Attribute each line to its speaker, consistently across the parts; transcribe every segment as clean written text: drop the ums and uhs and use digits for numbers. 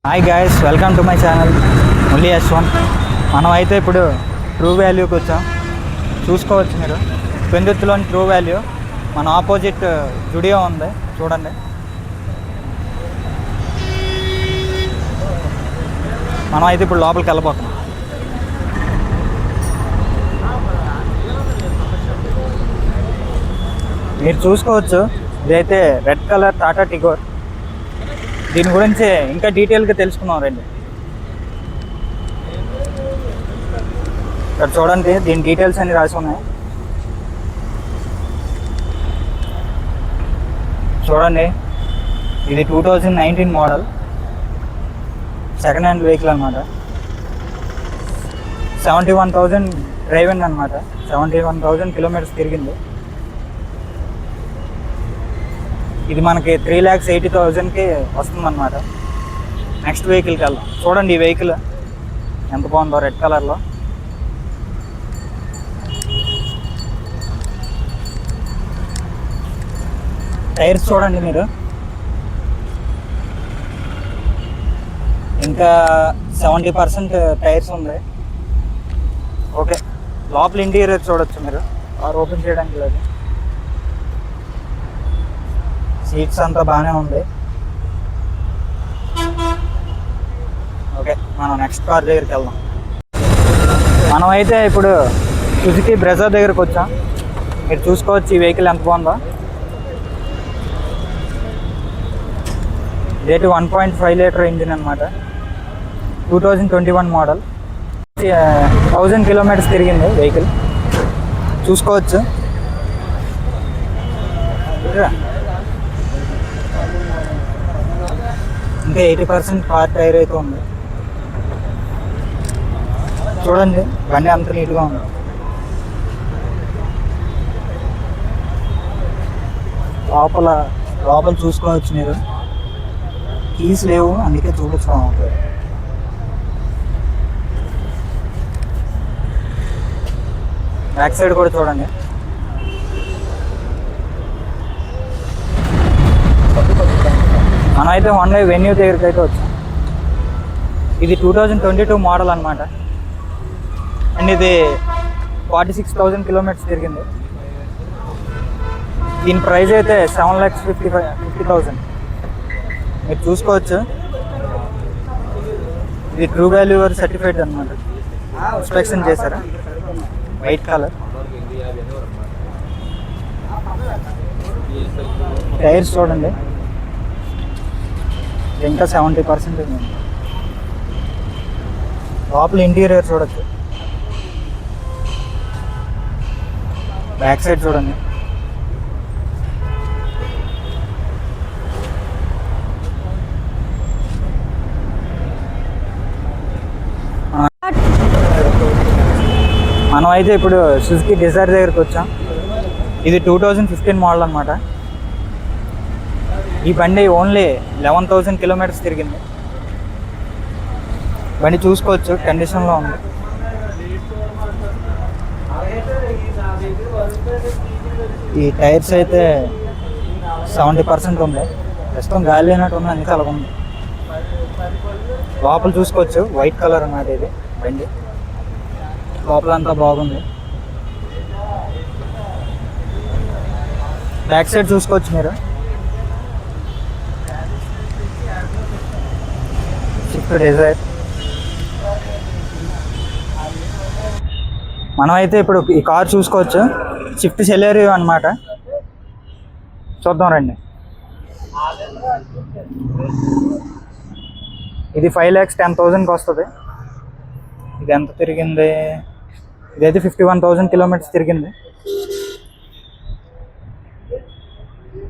Speaker 1: Hi guys, welcome to my channel Murali Yashwan. మనం అయితే ఇప్పుడు ట్రూ వాల్యూకి వచ్చాం. చూసుకోవచ్చు మీరు, పెందుర్తిలోని ట్రూ వాల్యూ. మన ఆపోజిట్ జుడియో ఉంది, చూడండి. మనం అయితే ఇప్పుడు లోపలికి వెళ్ళిపోతున్నాం. మీరు చూసుకోవచ్చు, ఇదైతే రెడ్ కలర్ టాటా టిగోర్. దీని గురించి ఇంకా డీటెయిల్గా తెలుసుకున్నాం రండి. ఇక్కడ చూడండి, దీని డీటెయిల్స్ అన్ని రాసి ఉన్నాయి. చూడండి, ఇది 2019 మోడల్, సెకండ్ హ్యాండ్ వెహికల్ అనమాట. 71,000 డ్రైవెన్ అనమాట. 71,000 కిలోమీటర్స్ తిరిగింది. ఇది మనకి 3,80,000కి వస్తుందన్నమాట. నెక్స్ట్ వెహికల్కి వెళ్దాం. చూడండి, ఈ వెహికల్ ఎంత బాగుందో, రెడ్ కలర్లో. టైర్స్ చూడండి మీరు, ఇంకా 70% టైర్స్ ఉంది. ఓకే, లోపల ఇంటీరియర్ చూడొచ్చు మీరు. కార్ ఓపెన్ చేయడానికి లేదు. సీట్స్ అంతా బాగానే ఉంది. ఓకే, మనం నెక్స్ట్ కార్ దగ్గరికి వెళ్దాం. మనం అయితే ఇప్పుడు సుజుకి బ్రెజా దగ్గరికి వచ్చాం. మీరు చూసుకోవచ్చు ఈ వెహికల్ ఎంత బాగుందో. ఇదైతే 1.5 లీటర్ ఇంజిన్ అనమాట. 2021 మోడల్. 1000 కిలోమీటర్స్ తిరిగింది వెహికల్, చూసుకోవచ్చు. ఇంకా 80% కార్ టైర్ అయితే ఉంది. చూడండి, బండి అంత నీట్గా ఉంది. లోపల చూసుకోవచ్చు మీరు. కీస్ లేవు, అందుకే చూడొచ్చు. బ్యాక్ సైడ్ కూడా చూడండి. మనం అయితే హోండా వెన్యూ దగ్గరికి అయితే వచ్చాం. ఇది 2022 మోడల్ అనమాట. అండ్ ఇది 46,000 కిలోమీటర్స్ తిరిగింది. దీని ప్రైస్ అయితే 7,50,000. మీరు చూసుకోవచ్చు. ఇది ట్రూ వాల్యూ సర్టిఫైడ్ అనమాట. ఇన్స్పెక్షన్ చేశారా. వైట్ కలర్ టైర్స్ చూడండి, ఇంకా 70% ఉంది. లోపల ఇంటీరియర్ చూడొచ్చు. బ్యాక్ సైడ్ చూడండి. మనం అయితే ఇప్పుడు సుజుకి డిజైర్ దగ్గరికి వచ్చాం. ఇది 2015 మోడల్ అనమాట. ఈ బండి ఓన్లీ 11,000 కిలోమీటర్స్ తిరిగింది. బండి చూసుకోవచ్చు, కండిషన్లో ఉంది. ఈ టైర్స్ అయితే 70% ఉంది. ప్రస్తుతం గాలి లేనట్టు ఉంది, అందుకే అలాగ ఉంది. లోపల చూసుకోవచ్చు, వైట్ కలర్ అన్నమాట ఇది బండి. లోపలంతా బాగుంది. బ్యాక్ సైడ్ చూసుకోవచ్చు మీరు. Swift Dzire. మనం అయితే ఇప్పుడు ఈ కార్ చూసుకోవచ్చు, స్విఫ్ట్ సెలెరియో అనమాట. చూద్దాం రండి. ఇది 5,10,000కి వస్తుంది. ఇది ఎంత తిరిగింది? ఇదైతే 51,000 కిలోమీటర్స్ తిరిగింది.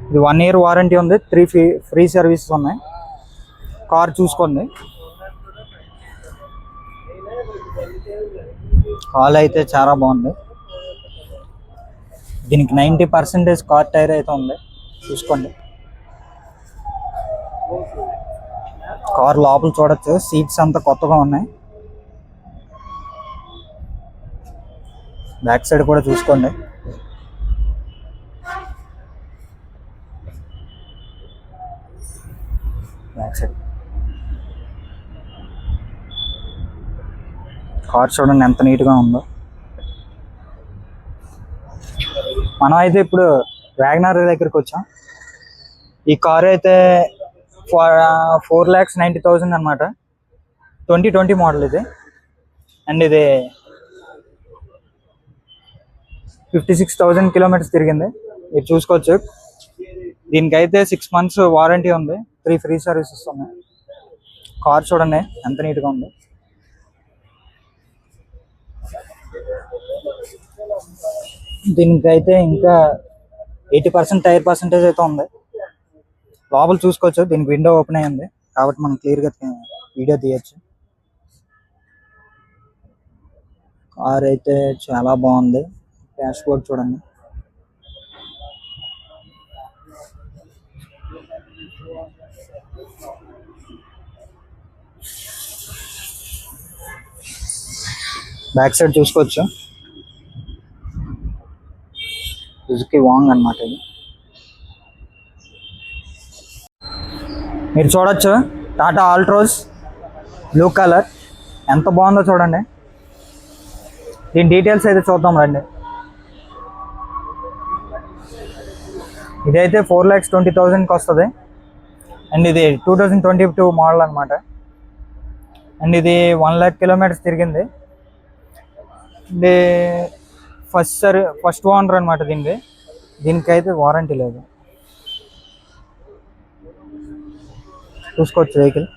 Speaker 1: ఇది 1 year వారంటీ ఉంది. 3 ఫ్రీ సర్వీసెస్ ఉన్నాయి. కార్ చూసుకోండి. కార్ అయితే చాలా బాగుంది. దీనికి 90% కార్ టైర్ అయితే ఉంది, చూసుకోండి. కార్ లోపల చూడొచ్చు, సీట్స్ అంతా కొత్తగా ఉన్నాయి. బ్యాక్ సైడ్ కూడా చూసుకోండి. బ్యాక్ సైడ్ కార్ చూడండి ఎంత నీట్గా ఉందో. మనం అయితే ఇప్పుడు వ్యాగనార్ దగ్గరికి వచ్చాం. ఈ కార్ అయితే 4,90,000 అనమాట. 2020 మోడల్ ఇది. అండ్ ఇది 56,000 కిలోమీటర్స్ తిరిగింది. మీరు చూసుకోవచ్చు. దీనికైతే 6 months వారంటీ ఉంది, 3 ఫ్రీ సర్వీసెస్ ఉన్నాయి. కార్ చూడండి ఎంత నీట్గా ఉంది. దీనికైతే ఇంకా 80% టైర్ పర్సంటేజ్ అయితే ఉంది. లోపల చూసుకోవచ్చు, దీనికి విండో ఓపెన్ అయ్యింది కాబట్టి మనం క్లియర్గా వీడియో తీయచ్చు. కార్ అయితే చాలా బాగుంది. డాష్ బోర్డ్ చూడండి. బ్యాక్ సైడ్ చూసుకోవచ్చు, సుజుకి వాంగ్ అనమాట ఇది. మీరు చూడొచ్చు టాటా ఆల్ట్రోస్ బ్లూ కలర్ ఎంత బాగుందో చూడండి. దీని డీటెయిల్స్ అయితే చూద్దాం రండి. ఇదైతే 4,20,000కి వస్తుంది. అండ్ ఇది 2022 మోడల్ అనమాట. అండ్ ఇది 1,00,000 కిలోమీటర్స్ తిరిగింది. ఇది ఫస్ట్ ఓనర్ అనమాట దీనికైతే వారంటీ లేదు. చూసుకోవచ్చు వెహికల్.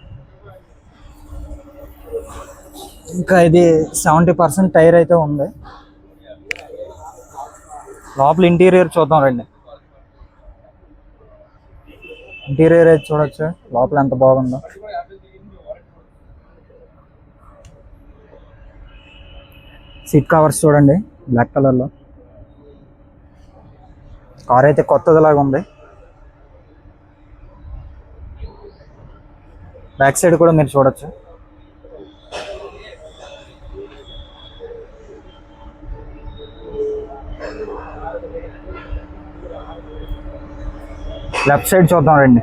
Speaker 1: ఇంకా ఇది 70% టైర్ అయితే ఉంది. లోపల ఇంటీరియర్ చూద్దాం రండి. ఇంటీరియర్ అయితే చూడొచ్చు లోపల ఎంత బాగుందో. సీట్ కవర్స్ చూడండి బ్లాక్ కలర్లో. కార్ అయితే కొత్తదిలాగా ఉంది. బ్యాక్ సైడ్ కూడా మీరు చూడొచ్చు. లెఫ్ట్ సైడ్ చూద్దాం రండి.